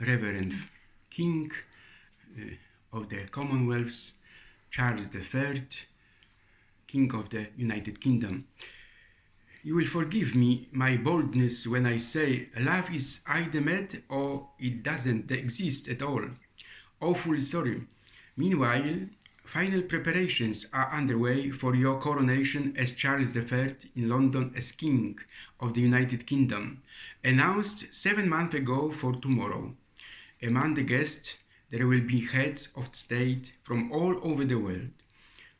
Reverend King of the Commonwealth, Charles III, King of the United Kingdom. You will forgive me my boldness when I say love is either met or it doesn't exist at all. Awful sorry. Meanwhile, final preparations are underway for your coronation as Charles III in London as King of the United Kingdom, announced 7 months ago for tomorrow. Among the guests, there will be heads of state from all over the world.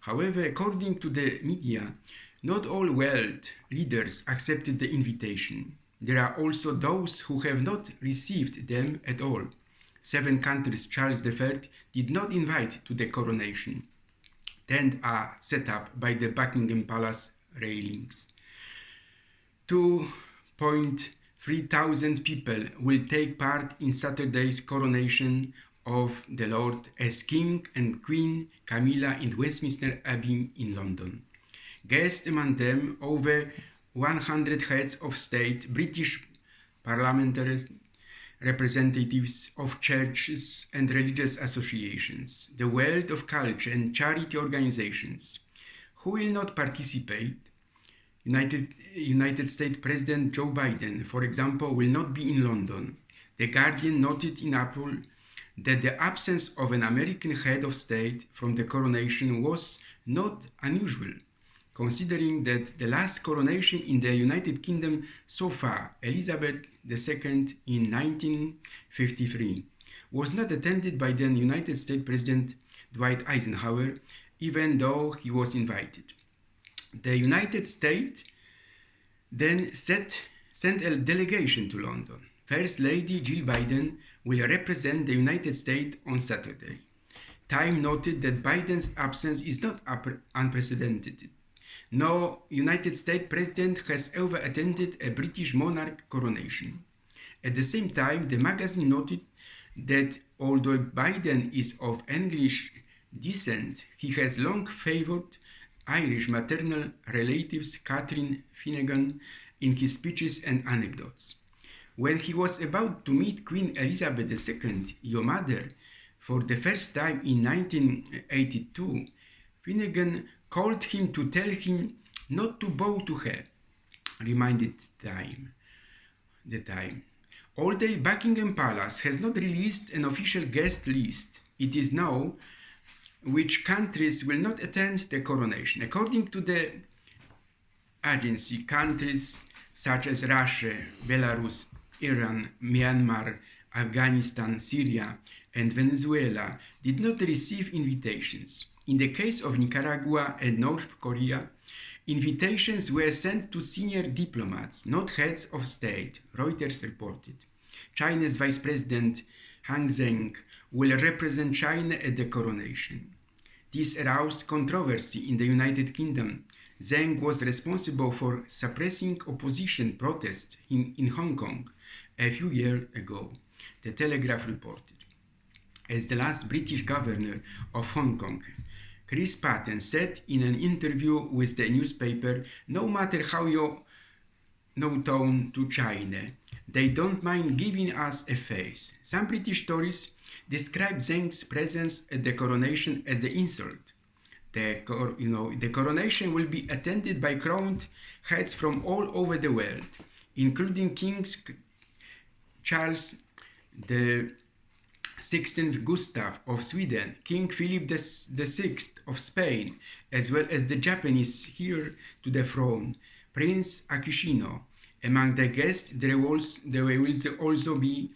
However, according to the media, not all world leaders accepted the invitation. There are also those who have not received them at all. 7 countries Charles III did not invite to the coronation. Tents are set up by the Buckingham Palace railings. 2,300 people will take part in Saturday's coronation of the Lord as King and Queen Camilla in Westminster Abbey in London. Guests among them over 100 heads of state, British parliamentarians, representatives of churches and religious associations, the world of culture and charity organizations. Who will not participate? United States President Joe Biden, for example, will not be in London. The Guardian noted in April that the absence of an American head of state from the coronation was not unusual, considering that the last coronation in the United Kingdom so far, Elizabeth II in 1953, was not attended by then United States President Dwight Eisenhower, even though he was invited. The United States then sent a delegation to London. First Lady Jill Biden will represent the United States on Saturday. Time noted that Biden's absence is not unprecedented. No United States president has ever attended a British monarch coronation. At the same time, the magazine noted that although Biden is of English descent, he has long favored Irish maternal relatives Catherine Finnegan in his speeches and anecdotes. When he was about to meet Queen Elizabeth II, your mother, for the first time in 1982, Finnegan called him to tell him not to bow to her, reminded the time. Although Buckingham Palace has not released an official guest list, it is known which countries will not attend the coronation. According to the agency, countries such as Russia, Belarus, Iran, Myanmar, Afghanistan, Syria, and Venezuela did not receive invitations. In the case of Nicaragua and North Korea, invitations were sent to senior diplomats, not heads of state, Reuters reported. China's Vice President Han Zheng will represent China at the coronation. This aroused controversy in the United Kingdom. Zheng was responsible for suppressing opposition protests in Hong Kong a few years ago, the Telegraph reported. As the last British governor of Hong Kong, Chris Patten said in an interview with the newspaper, no matter how you no-tone to China, they don't mind giving us a face. Some British Tories describe Zheng's presence at the coronation as the insult. The coronation will be attended by crowned heads from all over the world, including King Charles the 16th Gustav of Sweden, King Philip VI of Spain, as well as the Japanese heir to the throne, Prince Akishino. Among the guests, there will also be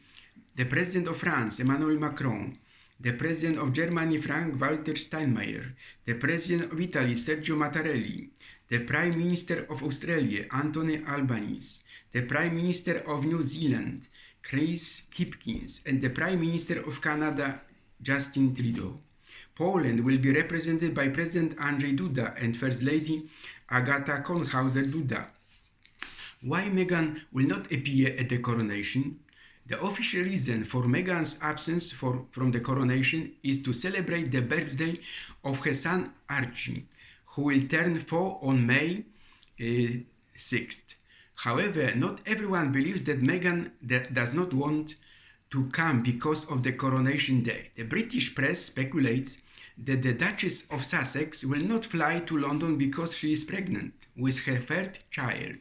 the President of France, Emmanuel Macron, the President of Germany, Frank-Walter Steinmeier, the President of Italy, Sergio Mattarelli, the Prime Minister of Australia, Anthony Albanese, the Prime Minister of New Zealand, Chris Hipkins, and the Prime Minister of Canada, Justin Trudeau. Poland will be represented by President Andrzej Duda and First Lady Agata Konhauser-Duda. Why Meghan will not appear at the coronation? The official reason for Meghan's absence from the coronation is to celebrate the birthday of her son Archie, who will turn 4 on May 6th. However, not everyone believes that Meghan does not want to come because of the coronation day. The British press speculates that the Duchess of Sussex will not fly to London because she is pregnant with her third child.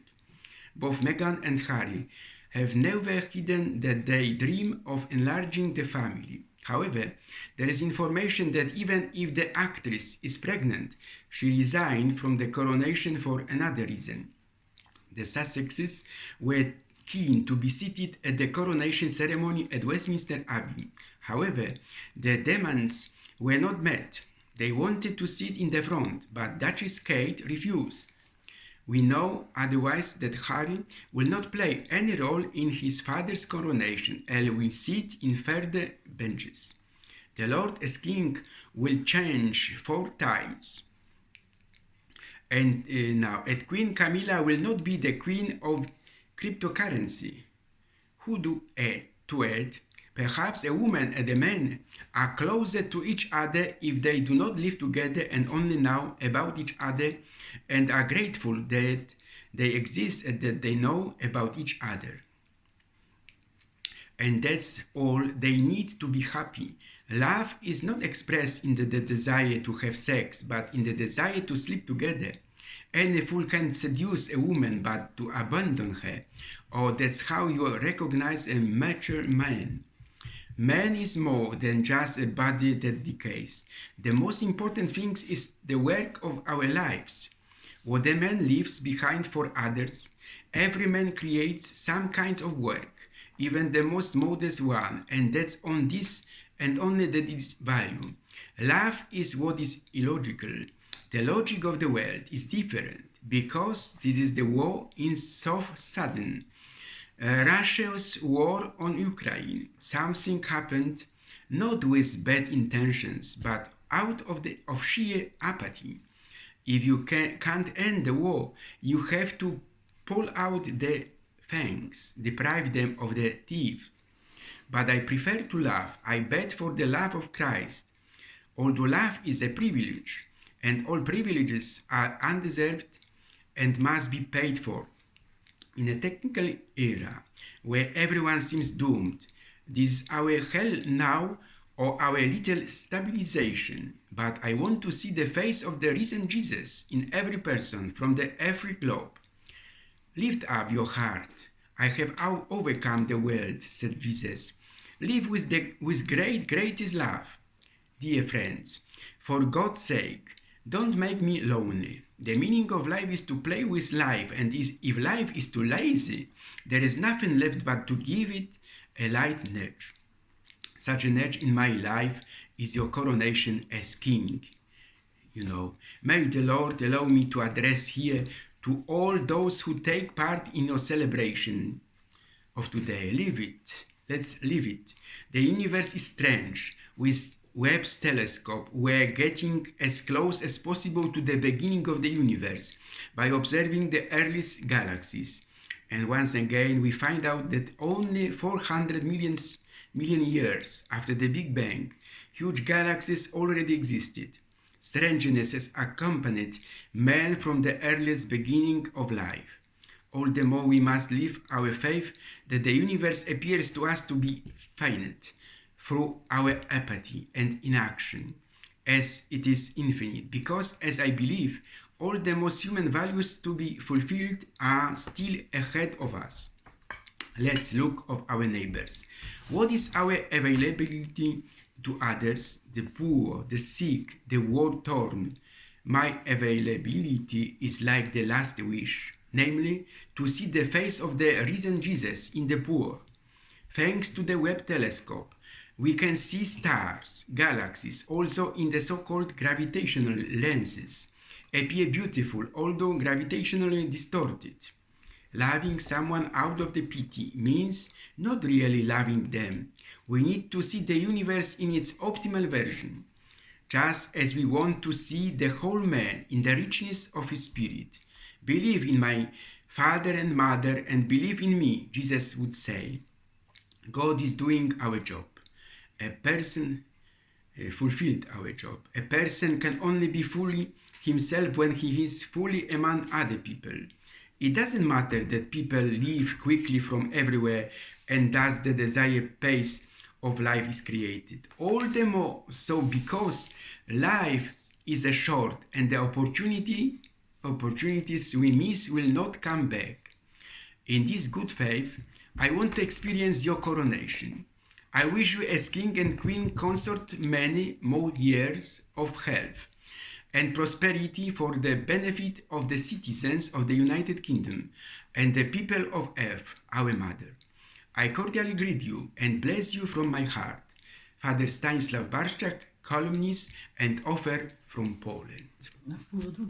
Both Meghan and Harry have never hidden that they dream of enlarging the family. However, there is information that even if the actress is pregnant, she resigned from the coronation for another reason. The Sussexes were keen to be seated at the coronation ceremony at Westminster Abbey. However, their demands were not met. They wanted to sit in the front, but Duchess Kate refused. We know otherwise that Harry will not play any role in his father's coronation and will sit in further benches. The Lord as King will change 4 times. And now, Queen Camilla will not be the queen of cryptocurrency. To add, perhaps a woman and a man are closer to each other if they do not live together and only know about each other and are grateful that they exist and that they know about each other. And that's all they need to be happy. Love is not expressed in the desire to have sex, but in the desire to sleep together. Any fool can seduce a woman, but to abandon her. Oh, that's how you recognize a mature man. Man is more than just a body that decays. The most important thing is the work of our lives. What a man leaves behind for others, every man creates some kind of work, even the most modest one, and that's on this and only that is value. Love is what is illogical. The logic of the world is different, because this is the war in South Sudan. Russia's war on Ukraine. Something happened not with bad intentions, but out of sheer apathy. If you can't end the war, you have to pull out the fangs, deprive them of the teeth. But I prefer to love. I bet for the love of Christ. Although love is a privilege, and all privileges are undeserved and must be paid for. In a technical era where everyone seems doomed, this is our hell now or our little stabilization. But I want to see the face of the risen Jesus in every person from the every globe. Lift up your heart. I have overcome the world, said Jesus. Live with greatest love. Dear friends, for God's sake, don't make me lonely. The meaning of life is to play with life, and if life is too lazy, there is nothing left but to give it a light nudge. Such a nudge in my life is your coronation as king. May the Lord allow me to address here to all those who take part in your celebration of today. Live it. Let's live it. The universe is strange. With Webb's telescope, we're getting as close as possible to the beginning of the universe by observing the earliest galaxies. And once again, we find out that only 400 million years after the Big Bang, huge galaxies already existed. Strangeness has accompanied man from the earliest beginning of life. All the more we must live our faith that the universe appears to us to be finite through our apathy and inaction, as it is infinite, because, as I believe, all the most human values to be fulfilled are still ahead of us. Let's look at our neighbors. What is our availability to others, the poor, the sick, the war-torn? My availability is like the last wish, namely, to see the face of the risen Jesus in the poor. Thanks to the Webb telescope, we can see stars, galaxies, also in the so-called gravitational lenses, appear beautiful, although gravitationally distorted. Loving someone out of the pity means not really loving them. We need to see the universe in its optimal version, just as we want to see the whole man in the richness of his spirit. Believe in my father and mother and believe in me, Jesus would say. God is doing our job. A person fulfilled our job. A person can only be fully himself when he is fully among other people. It doesn't matter that people leave quickly from everywhere and thus the desired pace of life is created. All the more so because life is a short and the opportunities we miss will not come back. In this good faith, I want to experience your coronation. I wish you as king and queen consort many more years of health and prosperity for the benefit of the citizens of the United Kingdom and the people of Earth, our mother. I cordially greet you and bless you from my heart. Father Stanisław Barszczak, columnist and author from Poland.